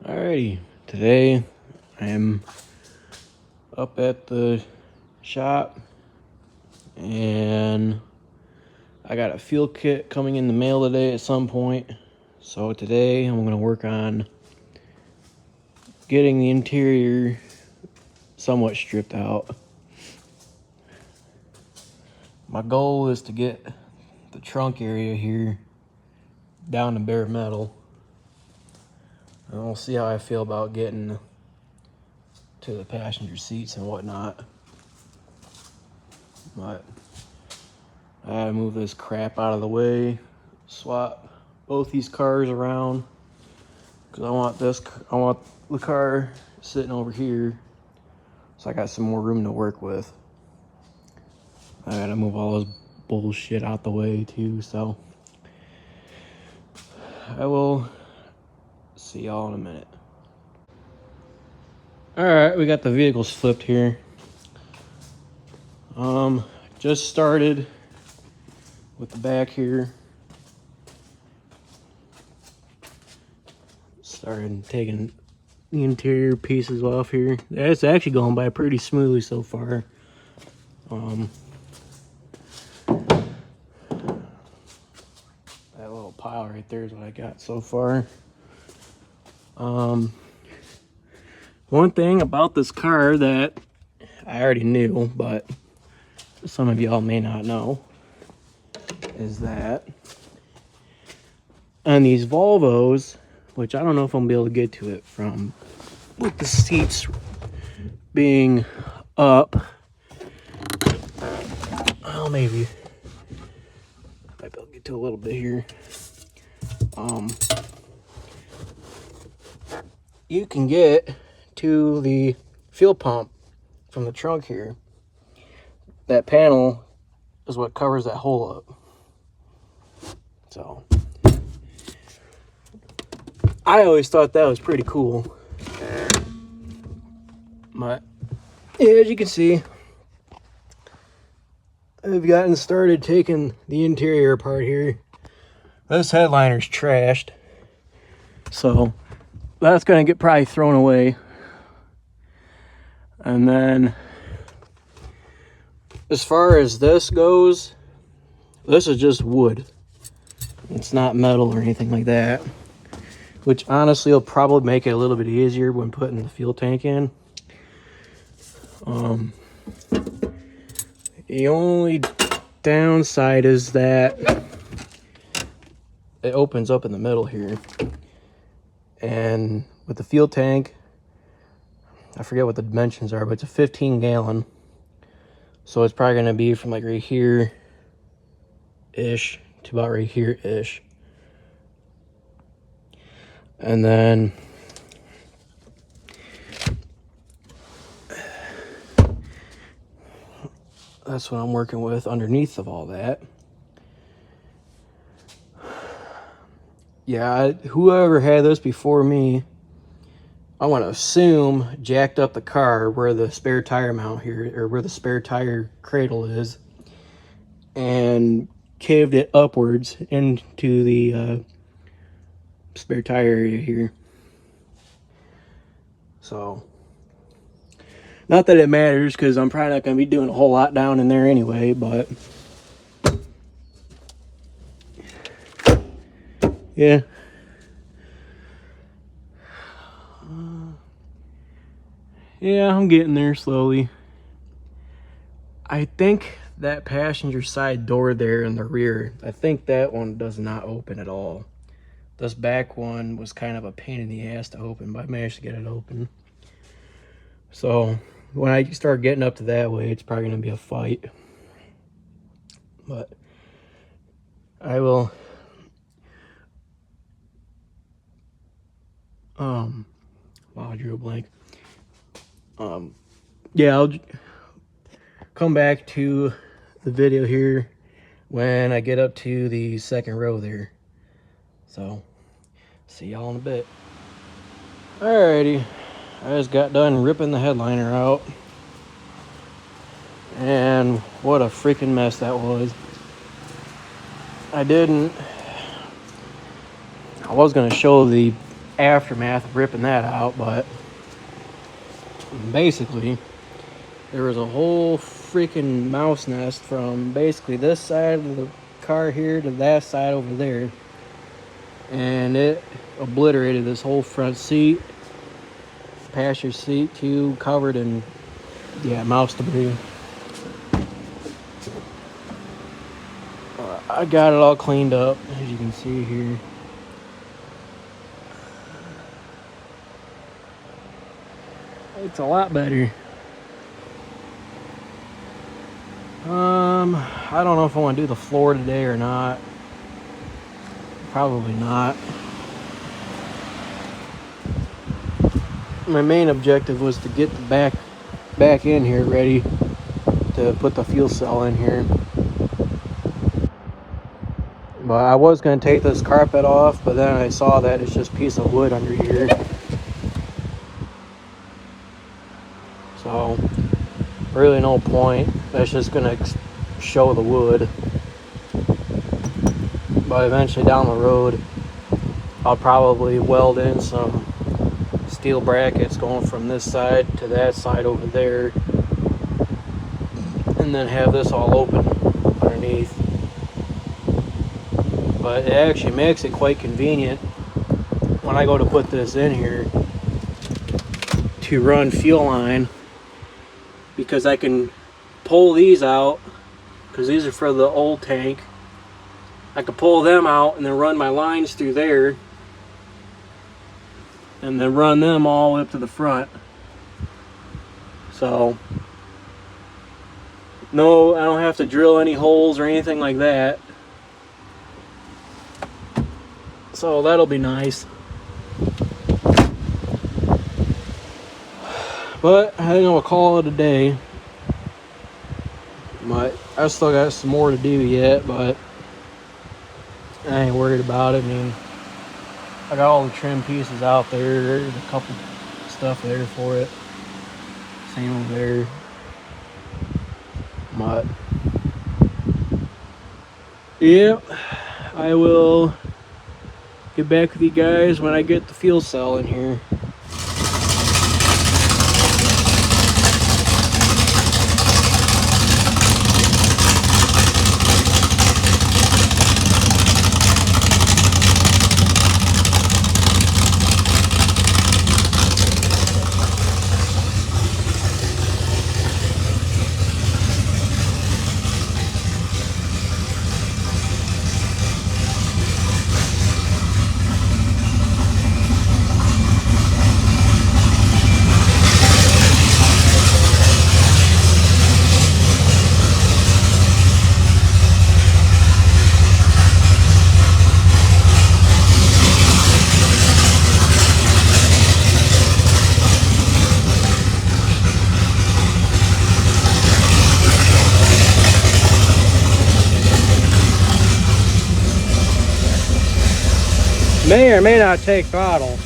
Alrighty, today I am up at the shop and I got a fuel kit coming in the mail today at some point. So today I'm going to work on getting the interior somewhat stripped out. My goal is to get the trunk area here down to bare metal. And we'll see how I feel about getting to the passenger seats and whatnot. But I gotta move this crap out of the way, swap both these cars around, because I want the car sitting over here, so I got some more room to work with. I gotta move all this bullshit out the way too, so I will see y'all in a minute. Alright, we got the vehicles flipped here. Just started with the back here. Started taking the interior pieces off here. It's actually going by pretty smoothly so far. That little pile right there is what I got so far. One thing about this car that I already knew, but some of y'all may not know, is that on these Volvos, which I don't know if I'm gonna be able to get to it from with the seats being up. Well, maybe might be able to get to a little bit here. You can get to the fuel pump from the trunk here. That panel is what covers that hole up. So I always thought that was pretty cool. But yeah, as you can see, I've gotten started taking the interior apart here. This headliner's trashed, so that's gonna get probably thrown away. And then as far as this goes, this is just wood. It's not metal or anything like that, which honestly will probably make it a little bit easier when putting the fuel tank in. The only downside is that it opens up in the middle here. And with the fuel tank, I forget what the dimensions are, but it's a 15 gallon. So it's probably gonna be from like right here-ish to about right here-ish. And then that's what I'm working with underneath of all that. Yeah, whoever had this before me, I want to assume jacked up the car where the spare tire mount here, or where the spare tire cradle is, and caved it upwards into the spare tire area here. So, not that it matters, because I'm probably not going to be doing a whole lot down in there anyway, but yeah. Yeah, I'm getting there slowly. I think that passenger side door there in the rear, I think that one does not open at all. This back one was kind of a pain in the ass to open, but I managed to get it open. So when I start getting up to that way, it's probably going to be a fight. But I will... wow, I drew a blank. Yeah, I'll come back to the video here when I get up to the second row there. So, see y'all in a bit. Alrighty, I just got done ripping the headliner out. And what a freaking mess that was. I was gonna show the aftermath of ripping that out, but basically there was a whole freaking mouse nest from basically this side of the car here to that side over there, and it obliterated this whole front seat, passenger seat too, covered in mouse debris. I got it all cleaned up, as you can see here. It's a lot better. I don't know if I want to do the floor today or not. Probably not. My main objective was to get the back in here ready to put the fuel cell in here. But I was going to take this carpet off, but then I saw that it's just a piece of wood under here. So, really no point. That's just going to show the wood. But eventually down the road, I'll probably weld in some steel brackets going from this side to that side over there. And then have this all open underneath. But it actually makes it quite convenient when I go to put this in here to run fuel line, because I can pull these out, because these are for the old tank. I could pull them out and then run my lines through there and then run them all up to the front. So no, I don't have to drill any holes or anything like that. So that'll be nice. But I think I'll call it a day. I still got some more to do yet, but I ain't worried about it. I mean, I got all the trim pieces out there. There's a couple stuff there for it. Same over there. But yep, I will get back with you guys when I get the fuel cell in here. May or may not take throttle.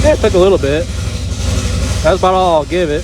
It took a little bit. That's about all I'll give it.